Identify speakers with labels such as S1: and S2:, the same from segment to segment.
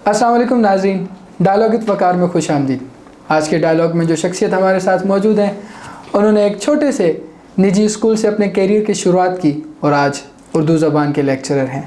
S1: السلام علیکم ناظرین، ڈائلاگ وقار میں خوش آمدید۔ آج کے ڈائلاگ میں جو شخصیت ہمارے ساتھ موجود ہیں، انہوں نے ایک چھوٹے سے نجی اسکول سے اپنے کیریئر کی شروعات کی اور آج اردو زبان کے لیکچرر ہیں۔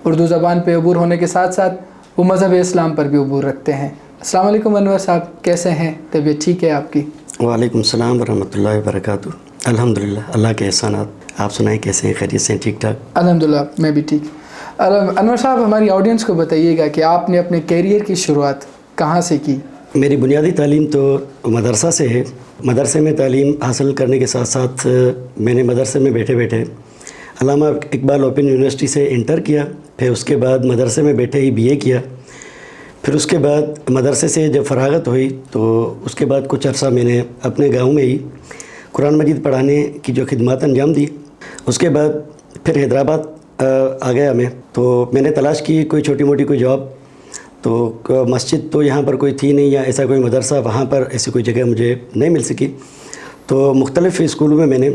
S1: اردو زبان پہ عبور ہونے کے ساتھ ساتھ وہ مذہب اسلام پر بھی عبور رکھتے ہیں۔ السلام علیکم انور صاحب، کیسے ہیں؟ طبیعت ٹھیک ہے آپ کی؟
S2: وعلیکم السلام ورحمۃ اللہ وبرکاتہ۔ الحمدللہ، اللہ کے احسانات۔ آپ سنائیں کیسے ہیں؟ خیریت سے ہیں؟ ٹھیک ٹھاک؟
S1: الحمدللہ میں بھی ٹھیک۔ انور صاحب، ہماری آڈینس کو بتائیے گا کہ آپ نے اپنے کیریئر کی شروعات کہاں سے کی؟
S2: میری بنیادی تعلیم تو مدرسہ سے ہے۔ مدرسے میں تعلیم حاصل کرنے کے ساتھ ساتھ میں نے مدرسے میں بیٹھے بیٹھے علامہ اقبال اوپن یونیورسٹی سے انٹر کیا، پھر اس کے بعد مدرسے میں بیٹھے ہی BA کیا، پھر اس کے بعد مدرسے سے جب فراغت ہوئی تو اس کے بعد کچھ عرصہ میں نے اپنے گاؤں میں ہی قرآن مجید پڑھانے کی جو خدمات انجام دی۔ اس کے بعد پھر حیدرآباد آ گیا میں، تو میں نے تلاش کی کوئی چھوٹی موٹی کوئی جاب، تو مسجد تو یہاں پر کوئی تھی نہیں، یا ایسا کوئی مدرسہ وہاں پر ایسی کوئی جگہ مجھے نہیں مل سکی۔ تو مختلف اسکولوں میں نے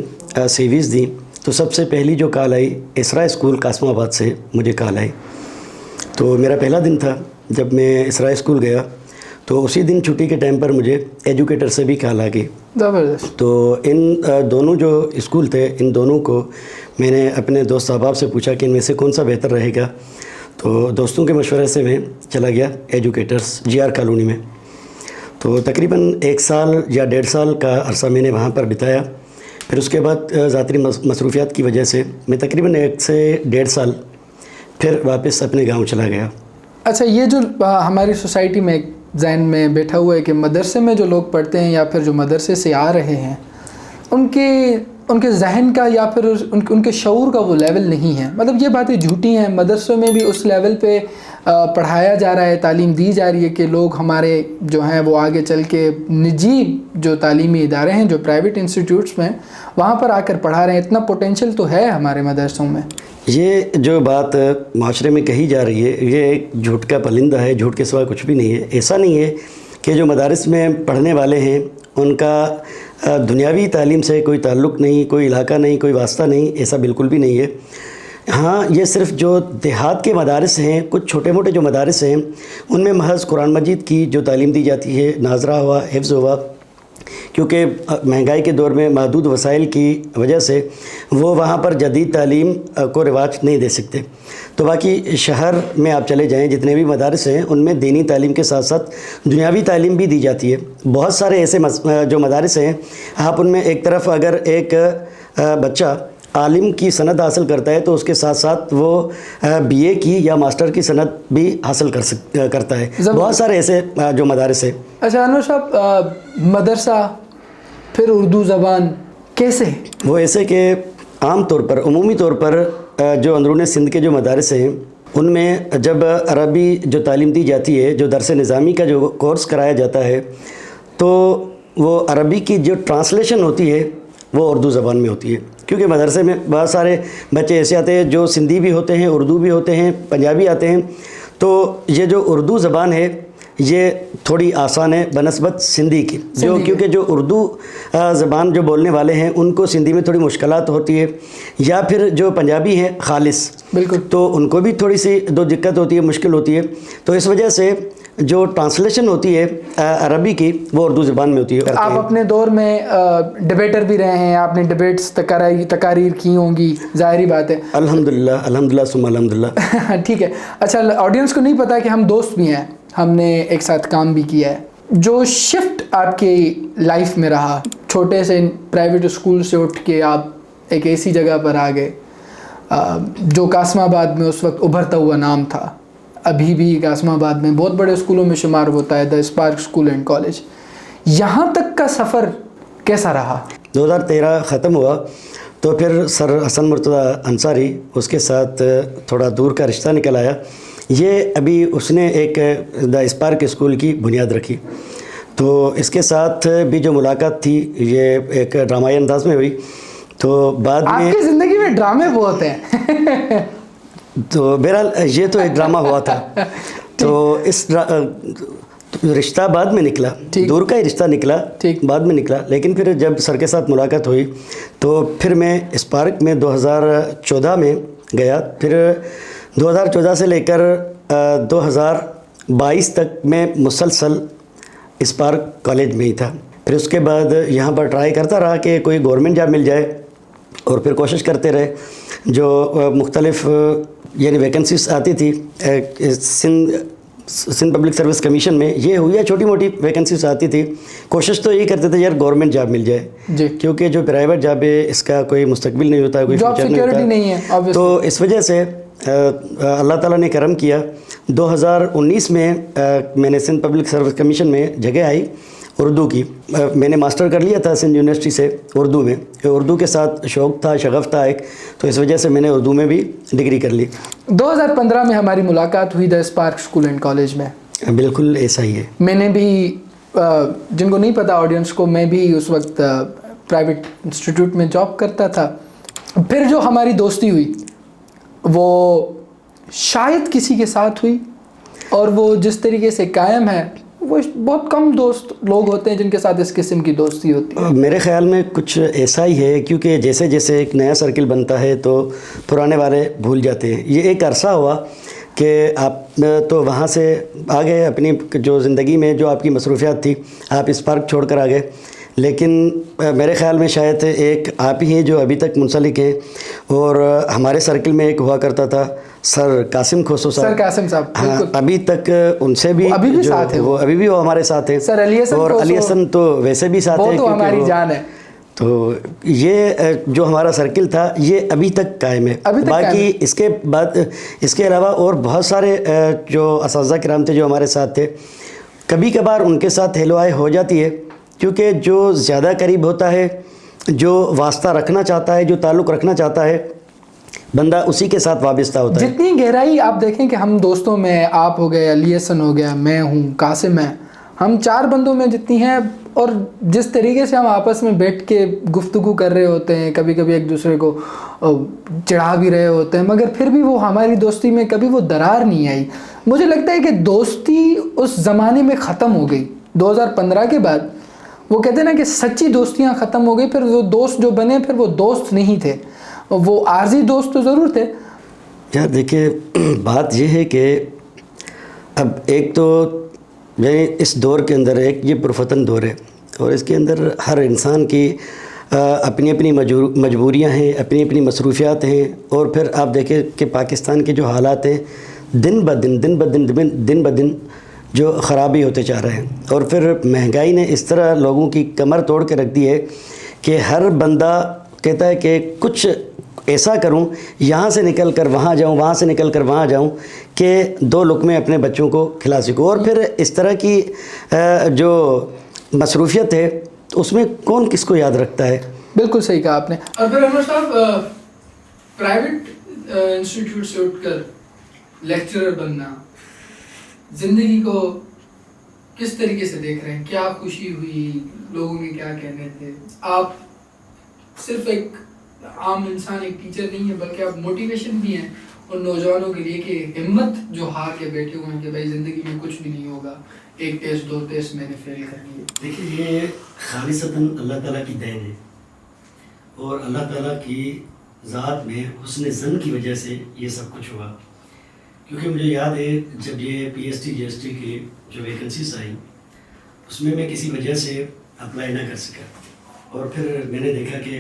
S2: CVs دی، تو سب سے پہلی جو کال آئی اسرا اسکول قاسم آباد سے مجھے کال آئی۔ تو میرا پہلا دن تھا جب میں اسرا اسکول گیا، تو اسی دن چھٹی کے ٹائم پر مجھے ایجوکیٹر سے بھی کال آ گئی۔
S1: زبردست۔
S2: تو ان دونوں جو اسکول تھے، ان دونوں کو میں نے اپنے دوست احباب سے پوچھا کہ ان میں سے کون سا بہتر رہے گا، تو دوستوں کے مشورے سے میں چلا گیا ایجوکیٹرز GR کالونی میں۔ تو تقریباً 1 سال یا 1.5 سال کا عرصہ میں نے وہاں پر بتایا۔ پھر اس کے بعد ذاتی مصروفیات کی وجہ سے میں تقریباً 1 سے 1.5 سال پھر واپس اپنے گاؤں چلا گیا۔
S1: اچھا، یہ جو ہماری سوسائٹی میں ایک ذہن میں بیٹھا ہوا ہے کہ مدرسے میں جو لوگ پڑھتے ہیں یا پھر جو مدرسے سے آ رہے ہیں، ان کے ذہن کا یا پھر ان کے شعور کا وہ لیول نہیں ہے، مطلب یہ باتیں جھوٹی ہیں۔ مدرسوں میں بھی اس لیول پہ پڑھایا جا رہا ہے، تعلیم دی جا رہی ہے کہ لوگ ہمارے جو ہیں وہ آگے چل کے نجی جو تعلیمی ادارے ہیں، جو پرائیویٹ انسٹیٹیوٹس میں، وہاں پر آ کر پڑھا رہے ہیں۔ اتنا پوٹینشیل تو ہے ہمارے مدرسوں میں۔
S2: یہ جو بات معاشرے میں کہی جا رہی ہے، یہ ایک جھوٹ کا پرندہ ہے، جھوٹ کے سوا کچھ بھی نہیں ہے۔ ایسا نہیں ہے کہ جو مدارس میں پڑھنے والے ہیں ان کا دنیاوی تعلیم سے کوئی تعلق نہیں، کوئی علاقہ نہیں، کوئی واسطہ نہیں، ایسا بالکل بھی نہیں ہے۔ ہاں، یہ صرف جو دیہات کے مدارس ہیں، کچھ چھوٹے موٹے جو مدارس ہیں، ان میں محض قرآن مجید کی جو تعلیم دی جاتی ہے، ناظرہ ہوا، حفظ ہوا، کیونکہ مہنگائی کے دور میں محدود وسائل کی وجہ سے وہ وہاں پر جدید تعلیم کو رواج نہیں دے سکتے۔ تو باقی شہر میں آپ چلے جائیں، جتنے بھی مدارس ہیں ان میں دینی تعلیم کے ساتھ ساتھ دنیاوی تعلیم بھی دی جاتی ہے۔ بہت سارے ایسے جو مدارس ہیں، آپ ان میں ایک طرف اگر ایک بچہ عالم کی سند حاصل کرتا ہے تو اس کے ساتھ ساتھ وہ BA کی یا ماسٹر کی سند بھی حاصل کرتا ہے۔ بہت سارے ایسے جو مدارس ہیں۔
S1: اچھا انور صاحب، مدرسہ پھر اردو زبان کیسے؟
S2: وہ ایسے کہ عام طور پر، عمومی طور پر جو اندرون سندھ کے جو مدارس ہیں ان میں جب عربی جو تعلیم دی جاتی ہے، جو درس نظامی کا جو کورس کرایا جاتا ہے، تو وہ عربی کی جو ٹرانسلیشن ہوتی ہے وہ اردو زبان میں ہوتی ہے، کیونکہ مدرسے میں بہت سارے بچے ایسے آتے ہیں جو سندھی بھی ہوتے ہیں، اردو بھی ہوتے ہیں، پنجابی آتے ہیں۔ تو یہ جو اردو زبان ہے یہ تھوڑی آسان ہے بنسبت سندھی کی، کیونکہ جو اردو زبان جو بولنے والے ہیں ان کو سندھی میں تھوڑی مشکلات ہوتی ہے، یا پھر جو پنجابی ہیں خالص، بالکل، تو ان کو بھی تھوڑی سی دقت ہوتی ہے، مشکل ہوتی ہے۔ تو اس وجہ سے جو ٹرانسلیشن ہوتی ہے عربی کی وہ اردو زبان میں ہوتی ہے۔
S1: آپ اپنے دور میں ڈبیٹر بھی رہے ہیں، آپ نے ڈبیٹس تقاریر کی ہوں گی، ظاہری بات ہے۔
S2: الحمدللہ ثم الحمدللہ۔
S1: ٹھیک ہے۔ اچھا، آڈینس کو نہیں پتا کہ ہم دوست بھی ہیں، ہم نے ایک ساتھ کام بھی کیا ہے۔ جو شفٹ آپ کی لائف میں رہا، چھوٹے سے پرائیویٹ اسکول سے اٹھ کے آپ ایک ایسی جگہ پر آ گئے جو قاسم آباد میں اس وقت ابھرتا ہوا نام تھا، ابھی بھی قاسم آباد میں بہت بڑے اسکولوں میں شمار ہوتا ہے، دا اسپارک اسکول اینڈ کالج، یہاں تک کا سفر کیسا رہا؟
S2: 2013 ختم ہوا تو پھر سر حسن مرتضیٰ انصاری، اس کے ساتھ تھوڑا دور کا رشتہ نکل آیا۔ یہ ابھی اس نے ایک دا اسپارک اسکول کی بنیاد رکھی، تو اس کے ساتھ بھی جو ملاقات تھی یہ ایک ڈرامائی انداز میں ہوئی۔ تو بعد میں
S1: آپ کی زندگی میں ڈرامے بہت ہیں۔
S2: تو بہرحال یہ تو ایک ڈرامہ ہوا تھا، تو اس رشتہ بعد میں نکلا، دور کا ہی رشتہ نکلا، بعد میں نکلا، لیکن پھر جب سر کے ساتھ ملاقات ہوئی تو پھر میں اسپارک میں 2014 میں گیا، پھر 2014 سے لے کر 22 تک میں مسلسل اسپارک کالج میں ہی تھا. پھر اس کے بعد یہاں پر ٹرائی کرتا رہا کہ کوئی گورنمنٹ جاب مل جائے, اور پھر کوشش کرتے رہے. جو مختلف یعنی ویکنسیز آتی تھی سندھ پبلک سروس کمیشن میں, یہ ہوئی یا چھوٹی موٹی ویکنسیز آتی تھی, کوشش تو یہی کرتے تھے یار گورنمنٹ جاب مل جائے
S1: جی,
S2: کیونکہ جو پرائیویٹ جاب ہے اس کا کوئی مستقبل نہیں ہوتا, کوئی
S1: جاب سیکیورٹی نہیں ہے.
S2: تو اس وجہ سے اللہ تعالیٰ نے کرم کیا. 2019 میں نے سندھ پبلک سروس کمیشن میں جگہ آئی اردو کی. میں نے ماسٹر کر لیا تھا سندھ یونیورسٹی سے اردو میں, اردو کے ساتھ شوق تھا, شغف تھا ایک, تو اس وجہ سے میں نے اردو میں بھی ڈگری کر لی.
S1: 2015 میں ہماری ملاقات ہوئی دا اسپارک اسکول اینڈ کالج میں.
S2: بالکل ایسا ہی ہے.
S1: میں نے بھی, جن کو نہیں پتا آڈینس کو, میں بھی اس وقت پرائیویٹ انسٹیٹیوٹ میں جاب کرتا تھا. پھر جو ہماری دوستی ہوئی وہ شاید کسی کے ساتھ ہوئی, اور وہ جس طریقے سے قائم ہے وہ بہت کم دوست لوگ ہوتے ہیں جن کے ساتھ اس قسم کی دوستی ہوتی ہے.
S2: میرے خیال میں کچھ ایسا ہی ہے, کیونکہ جیسے جیسے ایک نیا سرکل بنتا ہے تو پرانے والے بھول جاتے ہیں. یہ ایک عرصہ ہوا کہ آپ تو وہاں سے آ گئے, اپنی جو زندگی میں جو آپ کی مصروفیات تھی آپ اسپارک چھوڑ کر آ گئے, لیکن میرے خیال میں شاید ایک آپ ہی ہیں جو ابھی تک منسلک ہیں. اور ہمارے سرکل میں ایک ہوا کرتا تھا سر قاسم کھوسو صاحب.
S1: سر قاسم صاحب,
S2: ہاں, ابھی تک ان سے بھی
S1: ابھی بھی ساتھ ہیں,
S2: وہ ابھی بھی وہ ہمارے ساتھ ہیں.
S1: سر علی حسن,
S2: اور علی حسن تو ویسے بھی ساتھ ہیں,
S1: وہ تو ہماری جان ہے.
S2: تو یہ جو ہمارا سرکل تھا یہ ابھی تک قائم ہے. باقی اس کے بعد اس کے علاوہ اور بہت سارے جو اساتذہ کرام تھے جو ہمارے ساتھ تھے, کبھی کبھار ان کے ساتھ ہیلو آئے ہو جاتی ہے, کیونکہ جو زیادہ قریب ہوتا ہے, جو واسطہ رکھنا چاہتا ہے, جو تعلق رکھنا چاہتا ہے, بندہ اسی کے ساتھ وابستہ ہوتا ہے.
S1: جتنی گہرائی آپ دیکھیں کہ ہم دوستوں میں, آپ ہو گئے, علی حسن ہو گیا, میں ہوں, قاسم ہے, ہم 4 بندوں میں جتنی ہیں, اور جس طریقے سے ہم آپس میں بیٹھ کے گفتگو کر رہے ہوتے ہیں, کبھی کبھی ایک دوسرے کو چڑھا بھی رہے ہوتے ہیں, مگر پھر بھی وہ ہماری دوستی میں کبھی وہ درار نہیں آئی. مجھے لگتا ہے کہ دوستی اس زمانے میں ختم ہو گئی 2015 کے بعد. وہ کہتے ہیں نا کہ سچی دوستیاں ختم ہو گئی, پھر وہ دوست جو بنے پھر وہ دوست نہیں تھے, وہ عارضی دوست تو ضرور تھے.
S2: یار دیکھیں, بات یہ ہے کہ اب ایک تو اس دور کے اندر ایک یہ پرفتن دور ہے, اور اس کے اندر ہر انسان کی اپنی اپنی مجبوریاں ہیں, اپنی اپنی مصروفیات ہیں. اور پھر آپ دیکھیں کہ پاکستان کے جو حالات ہیں دن بدن جو خرابی ہوتے جا رہے ہیں, اور پھر مہنگائی نے اس طرح لوگوں کی کمر توڑ کے رکھ دی ہے کہ ہر بندہ کہتا ہے کہ کچھ ایسا کروں, یہاں سے نکل کر وہاں جاؤں, وہاں سے نکل کر وہاں جاؤں کہ 2 لقمے اپنے بچوں کو کھلا سکوں. اور پھر اس طرح کی جو مصروفیت ہے اس میں کون کس کو یاد رکھتا ہے.
S1: بالکل صحیح کہا آپ نے. اور پھر عمر صاحب, پرائیویٹ انسٹیٹیوٹ سے اٹھ کر لیکچرر بننا, زندگی کو کس طریقے سے دیکھ رہے ہیں؟ کیا خوشی ہوئی, لوگوں کے کیا کہنے تھے؟ آپ صرف ایک عام انسان, ایک ٹیچر نہیں ہے, بلکہ آپ موٹیویشن بھی ہیں ان نوجوانوں کے لیے کہ ہمت جو ہار کے بیٹھے ہوئے ہیں کہ بھائی زندگی میں کچھ بھی نہیں ہوگا, 1 ٹیسٹ 2 ٹیسٹ میں نے فیل کرنی ہے.
S2: دیکھیے, یہ خالصتاً اللہ تعالیٰ کی دین ہے, اور اللہ تعالیٰ کی ذات میں حسن ظن کی وجہ سے یہ سب کچھ ہوا. کیونکہ مجھے یاد ہے جب یہ P S T G S T کی جو ویکنسیز آئیں اس میں کسی وجہ سے اپلائی نہ کر سکا, اور پھر میں نے دیکھا کہ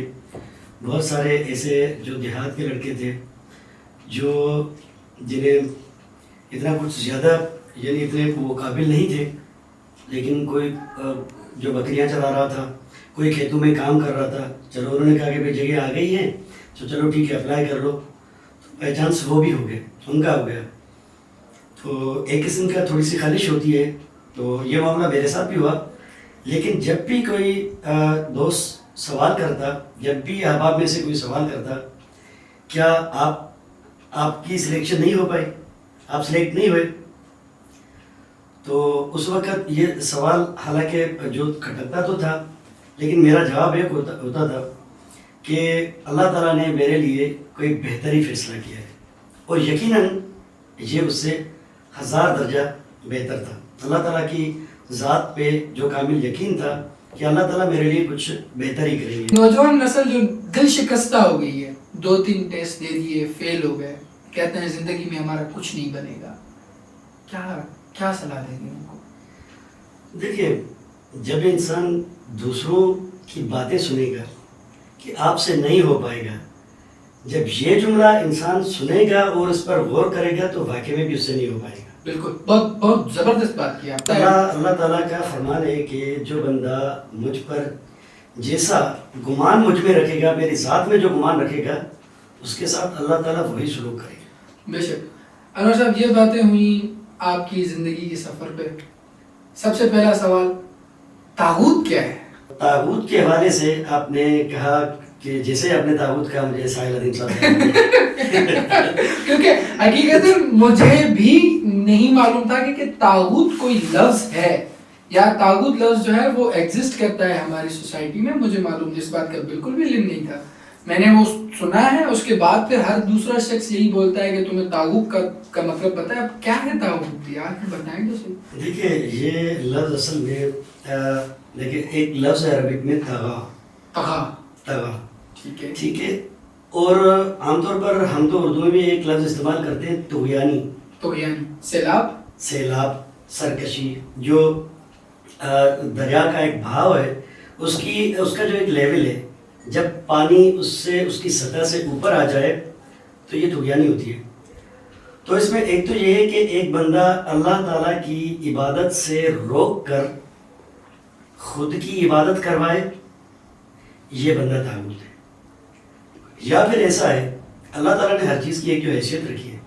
S2: بہت سارے ایسے جو دیہات کے لڑکے تھے جو جنہیں اتنا کچھ زیادہ یعنی اتنے وہ قابل نہیں تھے, لیکن کوئی جو بکریاں چلا رہا تھا, کوئی کھیتوں میں کام کر رہا تھا, چلو انہوں نے کہا کہ بھائی جگہ آ گئی ہے تو چلو ٹھیک ہے اپلائی کر لو, بائی چانس وہ بھی ہو گئے, ان کا ہو گیا. تو ایک قسم کا تھوڑی سی خالش ہوتی ہے. تو یہ معاملہ میرے ساتھ بھی ہوا, لیکن جب بھی کوئی دوست سوال کرتا, جب بھی احباب میں سے کوئی سوال کرتا کیا آپ کی سلیکشن نہیں ہو پائی, آپ سلیکٹ نہیں ہوئے, تو اس وقت یہ سوال حالانکہ جو کھٹکتا تو تھا, لیکن میرا جواب ایک ہوتا تھا کہ اللہ تعالیٰ نے میرے لیے کوئی بہتری فیصلہ کیا ہے, اور یقیناً یہ اس سے 1000 درجہ بہتر تھا. اللہ تعالیٰ کی ذات پہ جو کامل یقین تھا کہ اللہ تعالیٰ میرے لیے کچھ بہتر ہی کریں گے.
S1: نوجوان نسل جو دل شکستہ ہو گئی ہے, 2-3 ٹیسٹ دے دیے, فیل ہو گئے, کہتے ہیں زندگی میں ہمارا کچھ نہیں بنے گا, کیا صلاح دیں گے ان کو؟
S2: دیکھیے، جب انسان دوسروں کی باتیں سنے گا کہ آپ سے نہیں ہو پائے گا، جب یہ جملہ انسان سنے گا اور اس پر غور کرے گا تو واقعی میں بھی اس سے نہیں ہو پائے گا.
S1: بالکل، بہت بہت زبردست بات کی آپ نے.
S2: اللہ تعالیٰ کا فرمان ہے کہ جو بندہ مجھ پر جیسا گمان مجھ میں رکھے گا، میری ذات میں جو گمان رکھے گا، اس کے ساتھ اللہ تعالیٰ وہی سلوک کرے گا.
S1: بے شک. انور صاحب، یہ باتیں ہوئیں آپ کی زندگی کے سفر پہ. سب سے پہلا سوال، طاغوت کیا ہے؟
S2: طاغوت کے حوالے سے آپ نے کہا کہ جیسے آپ نے طاغوت کہا، مجھے ساحل عظیم صاحب
S1: کیونکہ حقیقتاً مجھے بھی نہیں معلوم تھا کہ طاغوت کوئی لفظ ہے یا طاغوت لفظ جو ہے وہ ایگزسٹ کرتا ہے ہماری سوسائٹی میں. مجھے معلوم اس بات کا بالکل بھی علم نہیں تھا. میں نے وہ سنا ہے، اس کے بعد پھر ہر دوسرا شخص یہی بولتا ہے کہ تمہیں طاغوت کا مطلب پتہ ہے. اب کیا ہے طاغوت؟ یار بتائیں تو صحیح.
S2: دیکھیے، یہ لفظ اصل میں دیکھیے ایک لفظ ہے عربک میں طغا. ٹھیک ہے. اور عام طور پر ہم تو اردو میں بھی ایک لفظ استعمال کرتے ہیں، طغیانی. سیلاب، سرکشی. جو دریا کا ایک بہاؤ ہے، اس کا جو ایک لیول ہے، جب پانی اس کی سطح سے اوپر آ جائے تو یہ طغیانی ہوتی ہے. تو اس میں ایک تو یہ ہے کہ ایک بندہ اللہ تعالیٰ کی عبادت سے روک کر خود کی عبادت کروائے، یہ بندہ طاغوت ہے. یا پھر ایسا ہے، اللہ تعالیٰ نے ہر چیز کی ایک جو حیثیت رکھی ہے،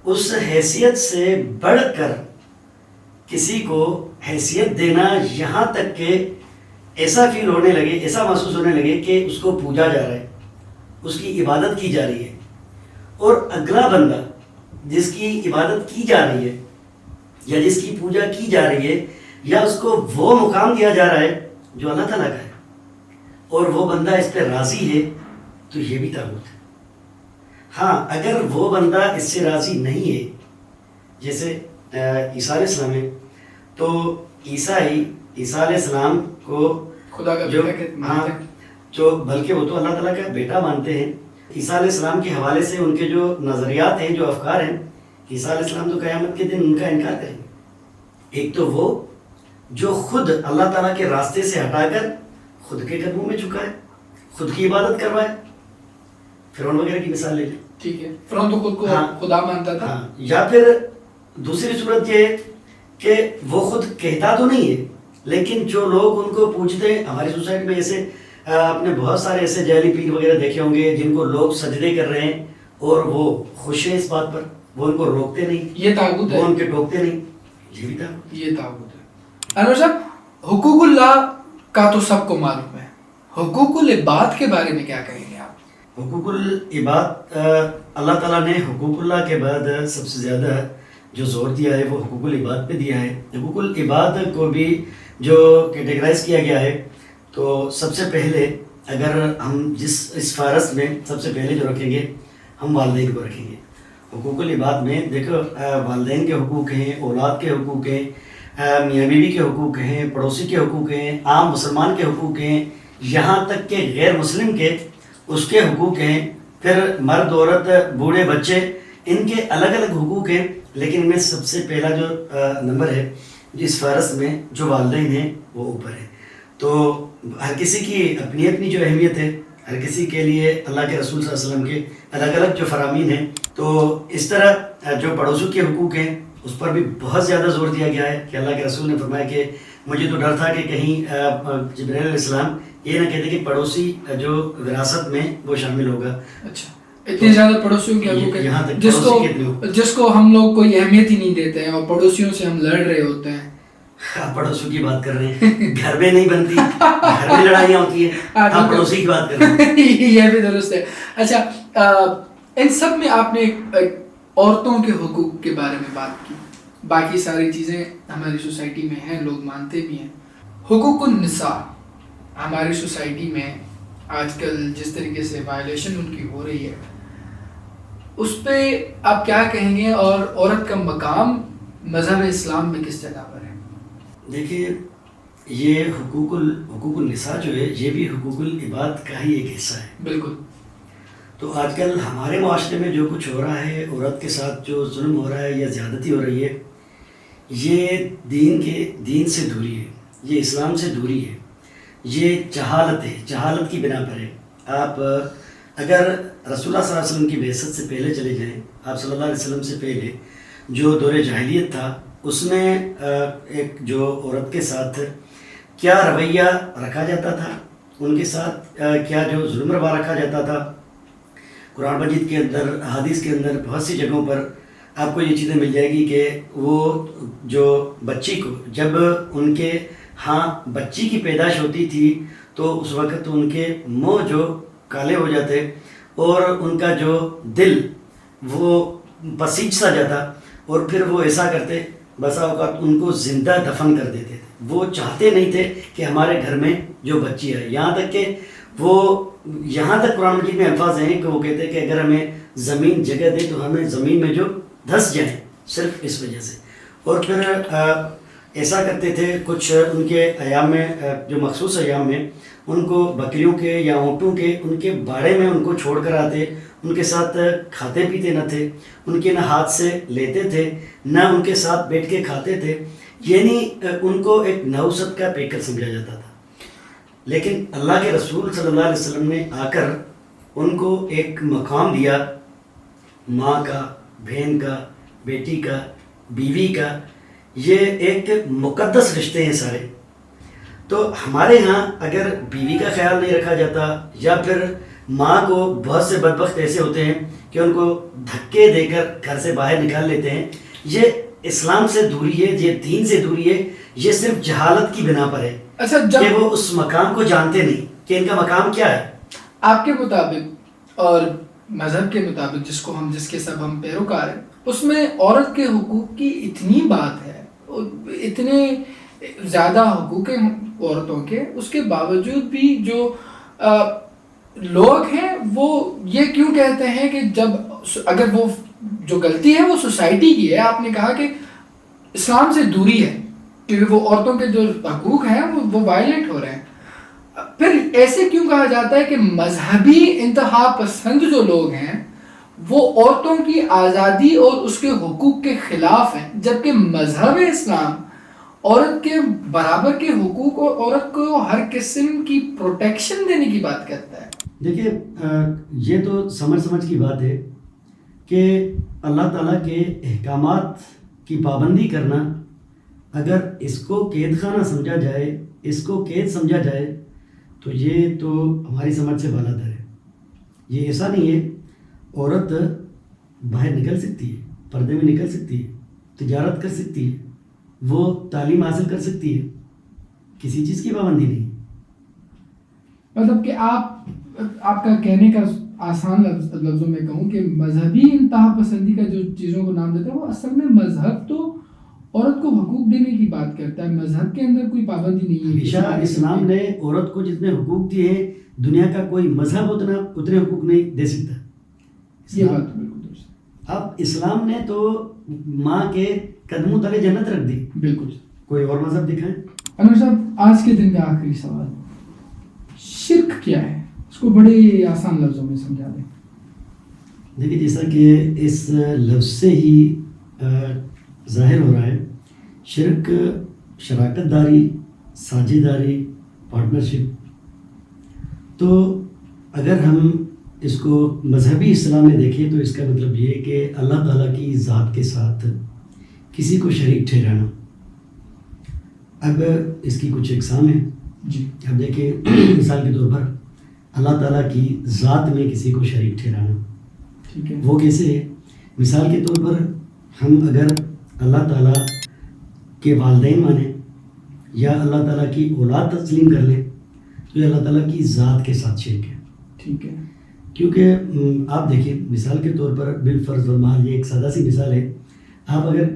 S2: اس حیثیت سے بڑھ کر کسی کو حیثیت دینا، یہاں تک کہ ایسا فیل ہونے لگے، ایسا محسوس ہونے لگے کہ اس کو پوجا جا رہا ہے، اس کی عبادت کی جا رہی ہے، اور اگلا بندہ جس کی عبادت کی جا رہی ہے یا جس کی پوجا کی جا رہی ہے، یا اس کو وہ مقام دیا جا رہا ہے جو اللہ تعالیٰ کا ہے، اور وہ بندہ اس پہ راضی ہے، تو یہ بھی طاغوت ہے. ہاں، اگر وہ بندہ اس سے راضی نہیں ہے، جیسے عیسیٰ علیہ السلام ہے، تو عیسیٰ علیہ السلام کو
S1: خدا کا
S2: جو بلکہ وہ تو اللہ تعالیٰ کا بیٹا مانتے ہیں. عیسیٰ علیہ السلام کے حوالے سے ان کے جو نظریات ہیں، جو افکار ہیں، عیسیٰ علیہ السلام تو قیامت کے دن ان کا انکار کریں گے. ایک تو وہ جو خود اللہ تعالیٰ کے راستے سے ہٹا کر خود کے قدموں میں جھکا ہے، خود کی عبادت کروائے. فرعون وغیرہ کی مثال لے لیں.
S1: ٹھیک ہے، فرعون تو خود کو خدا مانتا تھا.
S2: یا پھر دوسری صورت یہ ہے کہ وہ خود کہتا تو نہیں ہے، لیکن جو لوگ ان کو پوجتے ہیں، ہماری سوسائٹی میں ایسے آپ نے بہت سارے ایسے جعلی پیر وغیرہ دیکھے ہوں گے جن کو لوگ سجدے کر رہے ہیں اور وہ خوش ہیں اس بات پر، وہ ان کو روکتے نہیں،
S1: یہ طاغوت ہے.
S2: وہ ان کے ٹوکتے نہیں، یہ بھی طاغوت.
S1: یہ طاغوت ہے. انور صاحب، حقوق اللہ کا تو سب کو معلوم ہے، حقوق العباد کے بارے میں کیا کہیں گے آپ؟
S2: حقوق العباد، اللہ تعالیٰ نے حقوق اللہ کے بعد سب سے زیادہ جو زور دیا ہے وہ حقوق العباد پہ دیا ہے. حقوق العباد کو بھی جو کیٹیگرائز کیا گیا ہے، تو سب سے پہلے اگر ہم اس فہرست میں سب سے پہلے جو رکھیں گے، ہم والدین کو رکھیں گے. حقوق العباد میں دیکھو، والدین کے حقوق ہیں، اولاد کے حقوق ہیں، میاں بیوی کے حقوق ہیں، پڑوسی کے حقوق ہیں، عام مسلمان کے حقوق ہیں، یہاں تک کہ غیر مسلم کے اس کے حقوق ہیں، پھر مرد عورت بوڑھے بچے ان کے الگ الگ حقوق ہیں. لیکن ان میں سب سے پہلا جو نمبر ہے جس فہرست میں جو والدین ہیں وہ اوپر ہے. تو ہر کسی کی اپنی اپنی جو اہمیت ہے، ہر کسی کے لیے اللہ کے رسول صلی اللہ علیہ وسلم کے الگ الگ جو فرامین ہیں. تو اس طرح جو پڑوسیوں کے حقوق ہیں اس پر بھی بہت زیادہ زور دیا گیا ہے کہ اللہ کے رسول نے فرمایا کہ مجھے تو ڈر تھا کہ کہیں جبرائیل علیہ السلام یہ نہ کہتے کہ پڑوسی جو وراثت میں وہ شامل ہوگا.
S1: اچھا، اتنے زیادہ پڑوسیوں کے حقوق ہیں جس کو ہم لوگ کوئی اہمیت ہی نہیں دیتے ہیں، اور پڑوسیوں سے ہم لڑ رہے ہوتے ہیں.
S2: آپ پڑوسیوں کی بات کر رہے ہیں، گھر میں نہیں بنتی، گھر میں لڑائیاں ہوتی ہیں، آپ پڑوسی کی بات کر رہے ہیں.
S1: یہ بھی درست ہے. اچھا، ان سب میں آپ نے عورتوں کے حقوق کے بارے میں بات کی. باقی ساری چیزیں ہماری سوسائٹی میں ہیں، لوگ مانتے بھی ہیں. حقوق النساء ہماری سوسائٹی میں آج کل جس طریقے سے وائلیشن ان کی ہو رہی ہے، اس پہ آپ کیا کہیں گے، اور عورت کا مقام مذہب اسلام میں کس جگہ پر ہے؟
S2: دیکھیے، یہ حقوق النساء جو ہے یہ بھی حقوق العباد کا ہی ایک حصہ ہے.
S1: بالکل.
S2: تو آج کل ہمارے معاشرے میں جو کچھ ہو رہا ہے، عورت کے ساتھ جو ظلم ہو رہا ہے یا زیادتی ہو رہی ہے، یہ دین سے دوری ہے، یہ اسلام سے دوری ہے، یہ جہالت ہے، جہالت کی بنا پر ہے۔ آپ اگر رسول اللہ صلی اللہ علیہ وسلم کی بعثت سے پہلے چلے جائیں، آپ صلی اللہ علیہ وسلم سے پہلے جو دور جاہلیت تھا، اس میں ایک جو عورت کے ساتھ کیا رویہ رکھا جاتا تھا، ان کے ساتھ کیا جو ظلم روا رکھا جاتا تھا، قرآن مجید کے اندر، احادیث کے اندر بہت سی جگہوں پر آپ کو یہ چیزیں مل جائے گی کہ وہ جو بچی کو، جب ان کے ہاں بچی کی پیدائش ہوتی تھی تو اس وقت ان کے منہ جو کالے ہو جاتے اور ان کا جو دل وہ پسیج سا جاتا، اور پھر وہ ایسا کرتے، بسا اوقات ان کو زندہ دفن کر دیتے تھے۔ وہ چاہتے نہیں تھے کہ ہمارے گھر میں جو بچی ہے، یہاں تک کہ وہ یہاں تک قرآن مجید میں الفاظ ہیں کہ وہ کہتے ہیں کہ اگر ہمیں زمین جگہ دے تو ہمیں زمین میں جو دھس جائیں، صرف اس وجہ سے۔ اور پھر ایسا کرتے تھے کچھ ان کے ایام میں، جو مخصوص ایام میں ان کو بکریوں کے یا اونٹوں کے ان کے باڑے میں ان کو چھوڑ کر آتے، ان کے ساتھ کھاتے پیتے نہ تھے، ان کے نہ ہاتھ سے لیتے تھے، نہ ان کے ساتھ بیٹھ کے کھاتے تھے، یعنی ان کو ایک نحوست کا پیکر سمجھا جاتا تھا۔ لیکن اللہ کے رسول صلی اللہ علیہ وسلم نے آ کر ان کو ایک مقام دیا، ماں کا، بہن کا، بیٹی کا، بیوی کا، یہ ایک مقدس رشتے ہیں سارے۔ تو ہمارے ہاں اگر بیوی کا خیال نہیں رکھا جاتا، یا پھر ماں کو، بہت سے بدبخت ایسے ہوتے ہیں کہ ان کو دھکے دے کر گھر سے باہر نکال لیتے ہیں، یہ اسلام سے دوری ہے، یہ دین سے دوری ہے، یہ صرف جہالت کی بنا پر ہے۔
S1: اچھا،
S2: کہ وہ اس مقام کو جانتے نہیں کہ ان کا مقام کیا ہے۔
S1: آپ کے مطابق اور مذہب کے مطابق، جس کے سب ہم پیروکار ہیں، اس میں عورت کے حقوق کی اتنی بات ہے، اتنے زیادہ حقوق ہیں عورتوں کے، اس کے باوجود بھی جو لوگ ہیں وہ یہ کیوں کہتے ہیں کہ اگر وہ جو غلطی ہے وہ سوسائٹی کی ہے، آپ نے کہا کہ اسلام سے دوری ہے، کیونکہ وہ عورتوں کے جو حقوق ہیں وہ وائلیٹ ہو رہے ہیں، پھر ایسے کیوں کہا جاتا ہے کہ مذہبی انتہا پسند جو لوگ ہیں وہ عورتوں کی آزادی اور اس کے حقوق کے خلاف ہیں، جبکہ مذہب اسلام عورت کے برابر کے حقوق اور عورت کو ہر قسم کی پروٹیکشن دینے کی بات کرتا ہے؟
S2: دیکھیے، یہ تو سمجھ کی بات ہے کہ اللہ تعالیٰ کے احکامات کی پابندی کرنا، اگر اس کو قید خانہ سمجھا جائے، اس کو قید سمجھا جائے، تو یہ تو ہماری سمجھ سے بالاتر ہے۔ یہ ایسا نہیں ہے، عورت باہر نکل سکتی ہے، پردے میں نکل سکتی ہے، تجارت کر سکتی ہے، وہ تعلیم حاصل کر سکتی ہے، کسی چیز کی پابندی نہیں۔
S1: مطلب کہ آپ کا کہنے کا آسان لفظوں میں کہوں کہ مذہبی انتہا پسندی کا جو چیزوں کو نام دیتا ہے، وہ اصل میں مذہب تو عورت کو حقوق دینے کی بات کرتا ہے، مذہب کے اندر کوئی پابندی نہیں ہے۔
S2: ہمیشہ اسلام نے عورت کو جتنے حقوق دیے ہیں، دنیا کا کوئی مذہب اتنے حقوق نہیں دے سکتا۔
S1: یہ بات بالکل درست۔
S2: اب اسلام نے تو ماں کے قدموں تلے جنت رکھ دی۔
S1: بالکل۔
S2: کوئی اور مذہب دکھائیں۔
S1: انور صاحب، آج کے دن کا آخری سوال، شرک کیا ہے؟ اس کو بڑے آسان لفظوں میں سمجھا دیں۔
S2: دیکھیے، جیسا کہ اس لفظ سے ہی ظاہر ہو رہا ہے، شرک شراکت داری، ساجھیداری، پارٹنرشپ۔ تو اگر ہم اس کو مذہبی اسلام میں دیکھیں تو اس کا مطلب یہ ہے کہ اللہ تعالیٰ کی ذات کے ساتھ کسی کو شریک ٹھہرانا۔ اب اس کی کچھ اقسام ہیں
S1: جی۔
S2: اب دیکھیں، مثال کے طور پر اللہ تعالیٰ کی ذات میں کسی کو شریک ٹھہرانا،
S1: ٹھیک ہے،
S2: وہ کیسے ہے؟ مثال کے طور پر ہم اگر اللہ تعالیٰ کے والدین مانیں یا اللہ تعالیٰ کی اولاد تسلیم کر لیں تو یہ اللہ تعالیٰ کی ذات کے ساتھ شرک ہے۔
S1: ٹھیک ہے،
S2: کیونکہ آپ دیکھیں، مثال کے طور پر بالفرض والمال، یہ ایک سادہ سی مثال ہے۔ آپ اگر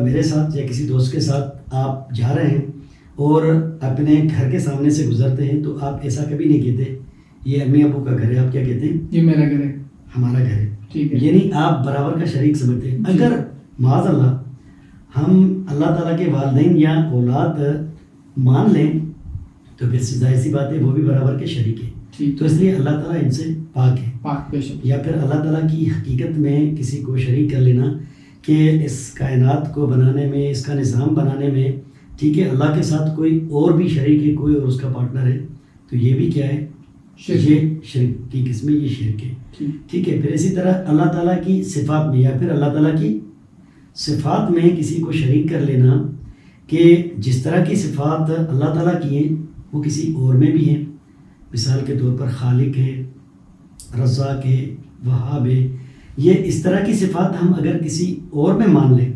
S2: میرے ساتھ یا کسی دوست کے ساتھ آپ جا رہے ہیں اور اپنے گھر کے سامنے سے گزرتے ہیں تو آپ ایسا کبھی نہیں کہتے یہ امی ابو کا گھر ہے، آپ کیا کہتے ہیں؟
S1: یہ میرا گھر ہے،
S2: ہمارا گھر ہے۔
S1: ٹھیک ہے،
S2: یعنی آپ برابر کا شریک سمجھتے ہیں۔ اگر معاذ اللہ ہم اللہ تعالیٰ کے والدین یا اولاد مان لیں تو پھر ظاہر سی بات ہے وہ بھی برابر کے شریک ہیں۔ تو اس لیے اللہ تعالیٰ ان سے پاک ہے۔
S1: پاک بے شک۔
S2: یا پھر اللہ تعالیٰ کی حقیقت میں کسی کو شریک کر لینا کہ اس کائنات کو بنانے میں، اس کا نظام بنانے میں، ٹھیک ہے، اللہ کے ساتھ کوئی اور بھی شریک ہے، کوئی اور اس کا پارٹنر ہے، تو یہ بھی کیا ہے؟ یہ شرک کی قسم، یہ شرک ہے، ٹھیک ہے۔ پھر اسی طرح اللہ تعالیٰ کی صفات میں یا پھر اللہ تعالیٰ کی صفات میں کسی کو شریک کر لینا کہ جس طرح کی صفات اللہ تعالیٰ کی ہیں وہ کسی اور میں بھی ہیں، مثال کے طور پر خالق ہے، رزاق ہے، وہاب ہے، یہ اس طرح کی صفات ہم اگر کسی اور میں مان لیں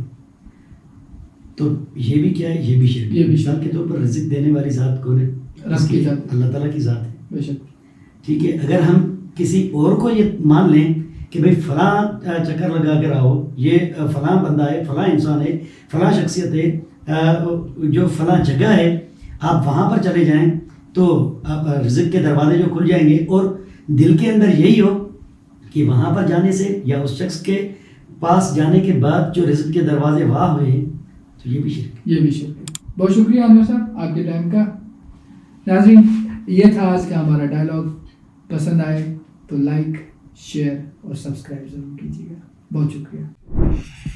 S2: تو یہ بھی کیا ہے؟ یہ بھی شرک ہے۔ مثال کے طور پر رزق دینے والی ذات کون ہے؟ اللہ تعالیٰ کی ذات ہے، ٹھیک ہے۔ اگر ہم کسی اور کو یہ مان لیں کہ بھئی فلاں چکر لگا کر آؤ، یہ فلاں بندہ ہے، فلاں انسان ہے، فلاں شخصیت ہے، جو فلاں جگہ ہے، آپ وہاں پر چلے جائیں تو رزق کے دروازے جو کھل جائیں گے، اور دل کے اندر یہی ہو کہ وہاں پر جانے سے یا اس شخص کے پاس جانے کے بعد جو رزق کے دروازے واہ ہوئے ہیں، تو یہ بھی شرک ہے، یہ بھی شرک ہے۔
S1: بہت شکریہ عامر صاحب آپ کے ٹائم کا۔ ناظرین، یہ تھا آج کا ہمارا ڈائلاگ۔ پسند آئے تو لائک، شیئر اور سبسکرائب ضرور کیجیے گا۔ بہت شکریہ۔